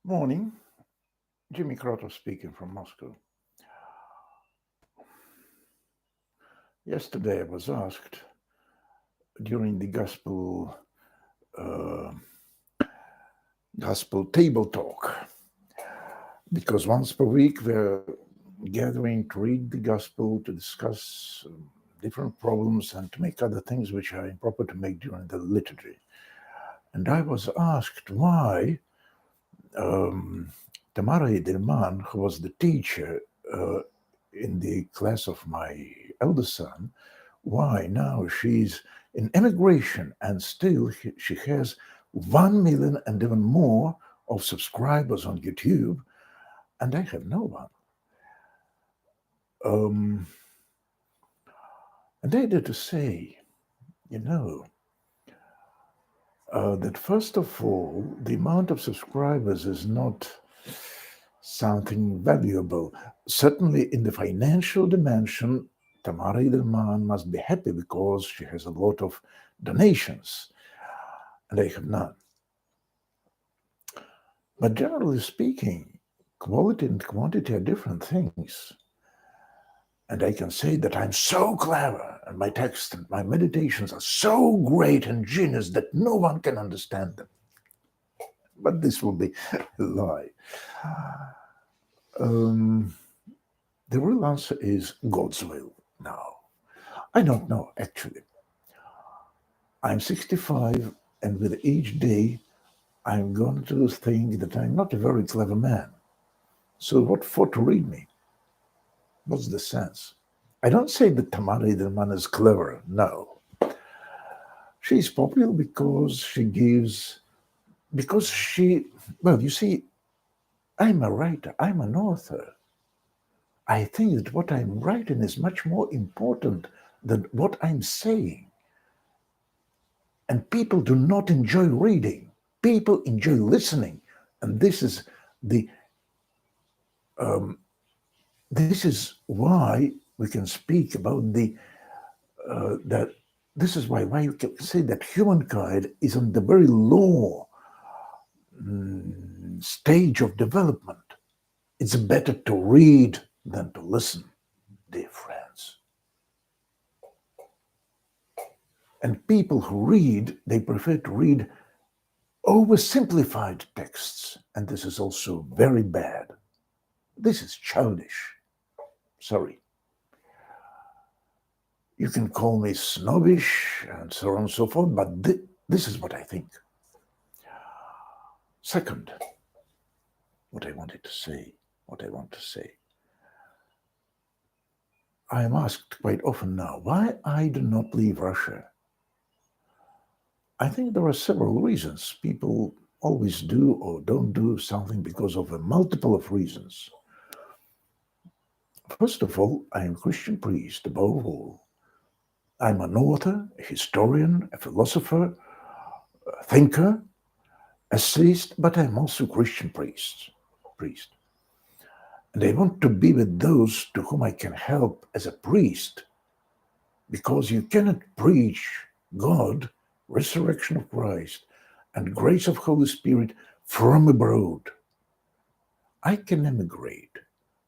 Morning, Jimmy Crotto speaking from Moscow. Yesterday I was asked during the uh, gospel table talk, because once per week we're gathering to read the gospel, to discuss different problems, and to make other things which are improper to make during the liturgy. And I was asked why Tamara Edelman, who was the teacher in the class of my eldest son, why now she's in emigration and still she has 1 million and even more of subscribers on YouTube, and I have no one. And I had to say, that first of all, the amount of subscribers is not something valuable. Certainly in the financial dimension, Tamara Edelman must be happy because she has a lot of donations, and I have none. But generally speaking, quality and quantity are different things. And I can say that I'm so clever, and my texts and my meditations are so great and genius that no one can understand them. But this will be a lie. The real answer is God's will now. I don't know, actually. I'm 65, and with each day, I'm going to think that I'm not a very clever man. So what for to read me? What's the sense? I don't say that Tamara Edelman is clever, no. She's popular because well, you see, I'm a writer, I'm an author. I think that what I'm writing is much more important than what I'm saying. And people do not enjoy reading. People enjoy listening. And this is why we can speak about that. This is why you can say that humankind is on the very low stage of development. It's better to read than to listen, dear friends. And people who read, they prefer to read oversimplified texts. And this is also very bad. This is childish. Sorry. You can call me snobbish and so on and so forth, but this is what I think. Second, what I want to say. I am asked quite often now why I do not leave Russia. I think there are several reasons. People always do or don't do something because of a multiple of reasons. First of all, I am a Christian priest above all. I'm an author, a historian, a philosopher, a thinker, essayist, but I'm also a Christian priest. And I want to be with those to whom I can help as a priest, because you cannot preach God, resurrection of Christ, and grace of Holy Spirit from abroad. I can emigrate,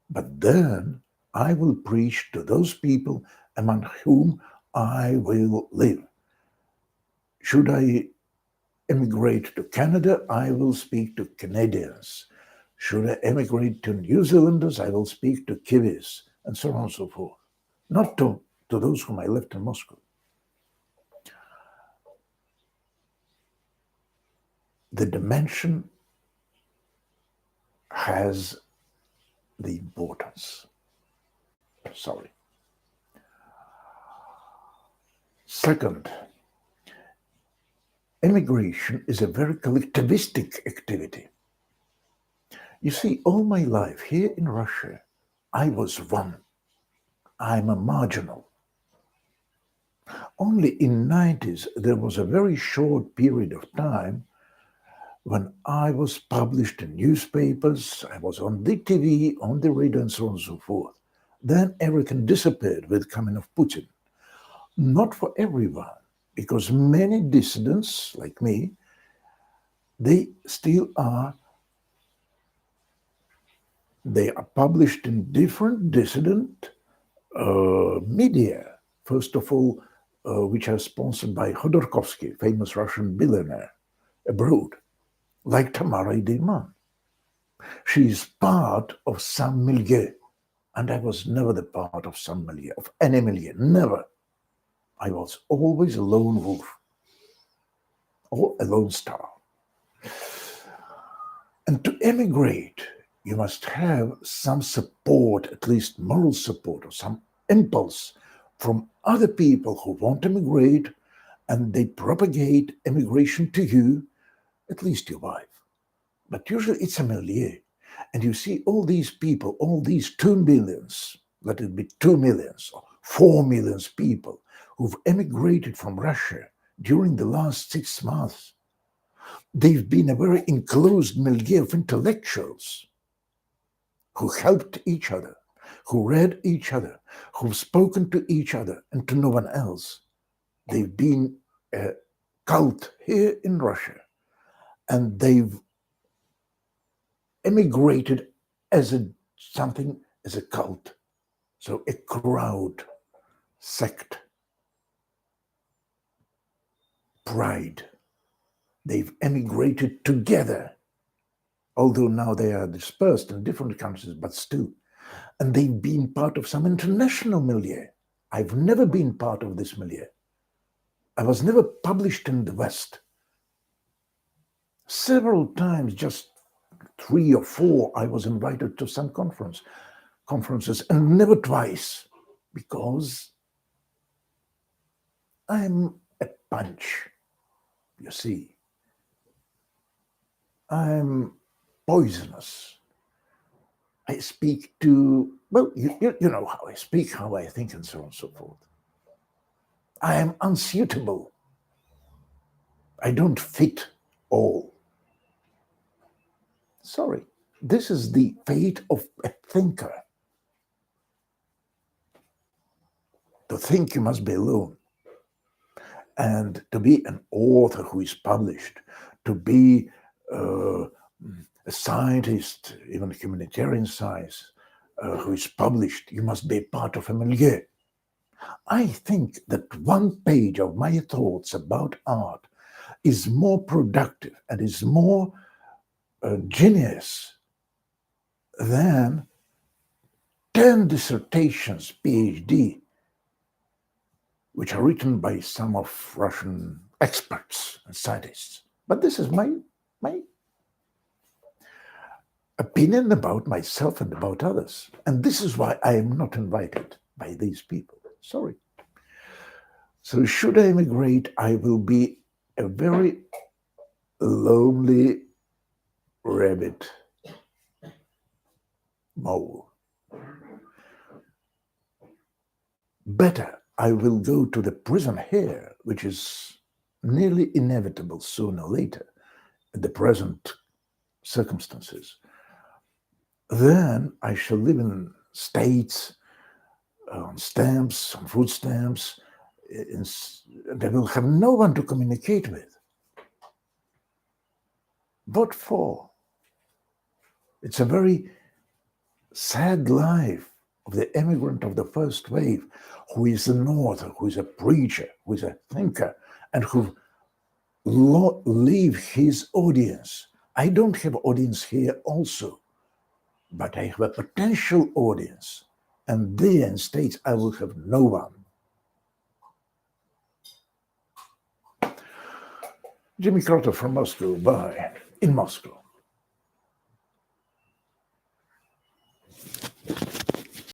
but then I will preach to those people among whom I will live. Should I emigrate to Canada, I will speak to Canadians. Should I emigrate to New Zealanders, I will speak to Kiwis, and so on and so forth. Not to those whom I left in Moscow. The dimension has the importance. Sorry. Second, immigration is a very collectivistic activity. You see, all my life here in Russia, I was one. I'm a marginal. Only in 90s there was a very short period of time when I was published in newspapers, I was on the TV, on the radio, and so on and so forth. Then everything disappeared with coming of Putin. Not for everyone, because many dissidents like me, they still are They are published in different dissident media. First of all, which are sponsored by Khodorkovsky, famous Russian billionaire abroad, like Tamara Ideiman. She is part of some milieu, and I was never the part of some milieu, of any milieu, never. I was always a lone wolf or a lone star. And to emigrate, you must have some support, at least moral support, or some impulse from other people who want to emigrate, and they propagate emigration to you, at least your wife. But usually it's a milieu. And you see all these people, all these 2 millions, let it be 2 millions or 4 millions people who've emigrated from Russia during the last 6 months. They've been a very enclosed milieu of intellectuals who helped each other, who read each other, who've spoken to each other and to no one else. They've been a cult here in Russia, and they've emigrated as a cult. So a crowd, sect, pride. They've emigrated together, although now they are dispersed in different countries, but still. And they've been part of some international milieu. I've never been part of this milieu. I was never published in the West. Several times, just 3 or 4, I was invited to some conferences, and never twice, because I'm a punch, you see. I'm poisonous. I speak to, well, you know how I speak, how I think, and so on and so forth. I am unsuitable. I don't fit all. Sorry, this is the fate of a thinker. To think you must be alone. And to be an author who is published, to be a scientist, even humanitarian science, who is published, you must be part of a milieu. I think that one page of my thoughts about art is more productive and is more genius than 10 dissertations, PhD, which are written by some of Russian experts and scientists. But this is my opinion about myself and about others. And this is why I am not invited by these people. Sorry. So should I emigrate, I will be a very lonely rabbit mole. Better, I will go to the prison here, which is nearly inevitable sooner or later in the present circumstances. Then I shall live in states, on stamps, on food stamps, and I will have no one to communicate with. What for? It's a very sad life of the emigrant of the first wave, who is an author, who is a preacher, who is a thinker, and who leave his audience. I don't have audience here also, but I have a potential audience, and there in States I will have no one. Jimmy Carter from Moscow, bye. In Moscow.